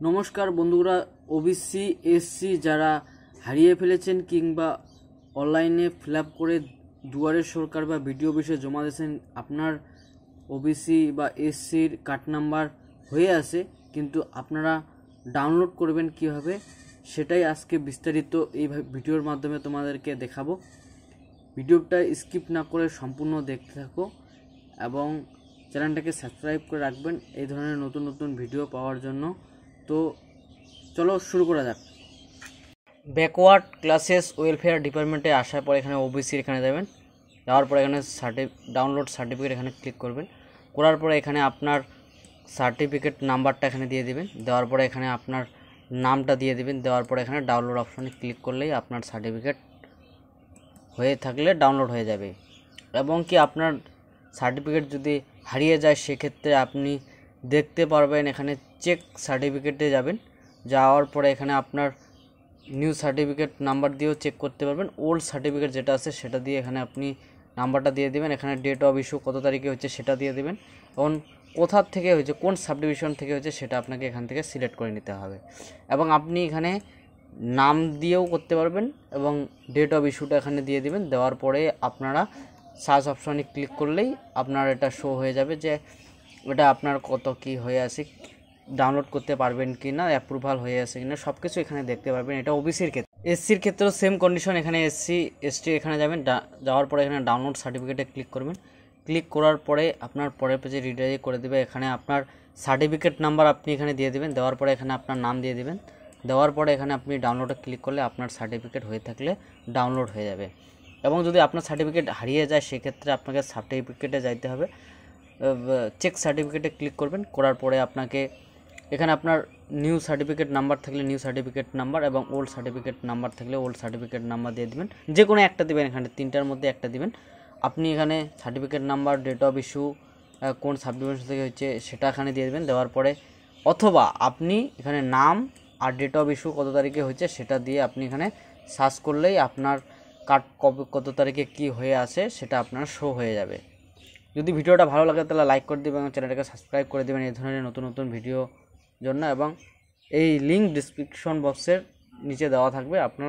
নমস্কার বন্ধুরা, OBC SC যারা হারিয়ে ফেলেছেন কিংবা অনলাইনে ফিল আপ করে দুয়ারে সরকার বা বিডিও অফিসে জমা দিয়েছেন, আপনার ওবিসি বা এসসির কার্ড নাম্বার হয়ে আসে কিন্তু আপনারা ডাউনলোড করবেন কীভাবে সেটাই আজকে বিস্তারিত এই ভিডিওর মাধ্যমে তোমাদেরকে দেখাবো। ভিডিওটা স্কিপ না করে সম্পূর্ণ দেখতে থাকো এবং চ্যানেলটাকে সাবস্ক্রাইব করে রাখবেন এই ধরনের নতুন নতুন ভিডিও পাওয়ার জন্য। তো চলো শুরু করা যাক। ব্যাকওয়ার্ড ক্লাসেস ওয়েলফেয়ার ডিপার্টমেন্টে আসার পর এখানে ওবিসির এখানে যাবেন, যাওয়ার পর এখানে ডাউনলোড সার্টিফিকেট এখানে ক্লিক করবেন। করার পরে এখানে আপনার সার্টিফিকেট নাম্বারটা এখানে দিয়ে দেবেন, দেওয়ার পরে এখানে আপনার নামটা দিয়ে দেবেন, দেওয়ার পরে এখানে ডাউনলোড অপশনে ক্লিক করলেই আপনার সার্টিফিকেট হয়ে থাকলে ডাউনলোড হয়ে যাবে। এবং কি আপনার সার্টিফিকেট যদি হারিয়ে যায় সেক্ষেত্রে আপনি দেখতে পারবেন, এখানে চেক সার্টিফিকেটে যাবেন, যাওয়ার পরে এখানে আপনার নিউ সার্টিফিকেট নাম্বার দিয়েও চেক করতে পারবেন। ওল্ড সার্টিফিকেট যেটা আছে সেটা দিয়ে এখানে আপনি নাম্বারটা দিয়ে দেবেন, এখানে ডেট অফ ইস্যু কত তারিখে হচ্ছে সেটা দিয়ে দেবেন এবং কোথা থেকে হয়েছে, কোন সাবডিভিশন থেকে হয়েছে সেটা আপনাকে এখান থেকে সিলেক্ট করে নিতে হবে। এবং আপনি এখানে নাম দিয়েও করতে পারবেন এবং ডেট অফ ইস্যুটা এখানে দিয়ে দেবেন। দেওয়ার পরে আপনারা সার্চ অপশনে ক্লিক করলেই আপনার এটা শো হয়ে যাবে যে এটা আপনার কত কি হয়ে আছে, ডাউনলোড করতে পারবেন কি না, অ্যাপ্রুভাল হয়ে আছে কিনা সব কিছু এখানে দেখতে পারবেন। এটা ওবিসির ক্ষেত্রে। এসসির ক্ষেত্রেও সেম কন্ডিশন, এখানে এসসি এসটি এখানে যাবেন, যাওয়ার পরে এখানে ডাউনলোড সার্টিফিকেটে ক্লিক করবেন। ক্লিক করার পরে আপনার পরের পেজে রিডাইরেক্ট করে দেবে। এখানে আপনার সার্টিফিকেট নাম্বার আপনি এখানে দিয়ে দেবেন, দেওয়ার পরে এখানে আপনার নাম দিয়ে দেবেন, দেওয়ার পরে এখানে আপনি ডাউনলোডে ক্লিক করলে আপনার সার্টিফিকেট হয়ে থাকলে ডাউনলোড হয়ে যাবে। এবং যদি আপনার সার্টিফিকেট হারিয়ে যায় সেক্ষেত্রে আপনাকে সার্টিফিকেটে যাইতে হবে, চেক সার্টিফিকেটে ক্লিক করবেন। করার পরে আপনাকে এখানে আপনার নিউ সার্টিফিকেট নাম্বার থাকলে নিউ সার্টিফিকেট নাম্বার এবং ওল্ড সার্টিফিকেট নাম্বার থাকলে ওল্ড সার্টিফিকেট নাম্বার দিয়ে দেবেন, যে কোনো একটা দেবেন, এখানে তিনটার মধ্যে একটা দিবেন। আপনি এখানে certificate number, date of issue, কোন সাবডিভিশন থেকে হচ্ছে সেটা এখানে দিয়ে দেবেন। দেওয়ার পরে অথবা আপনি এখানে নাম আর ডেট অফ ইস্যু কত তারিখে হচ্ছে সেটা দিয়ে আপনি এখানে সার্চ করলেই আপনার কার্ড কবে কত তারিখে কি হয়ে আসে সেটা আপনার শো হয়ে যাবে। যদি ভিডিওটা ভালো লাগে তাহলে লাইক করে দেবেন এবং চ্যানেলটাকে সাবস্ক্রাইব করে দেবেন এই ধরনের নতুন নতুন ভিডিও জন্য। এবং এই লিঙ্ক ডিসক্রিপশন বক্সের নিচে দেওয়া থাকবে, আপনারা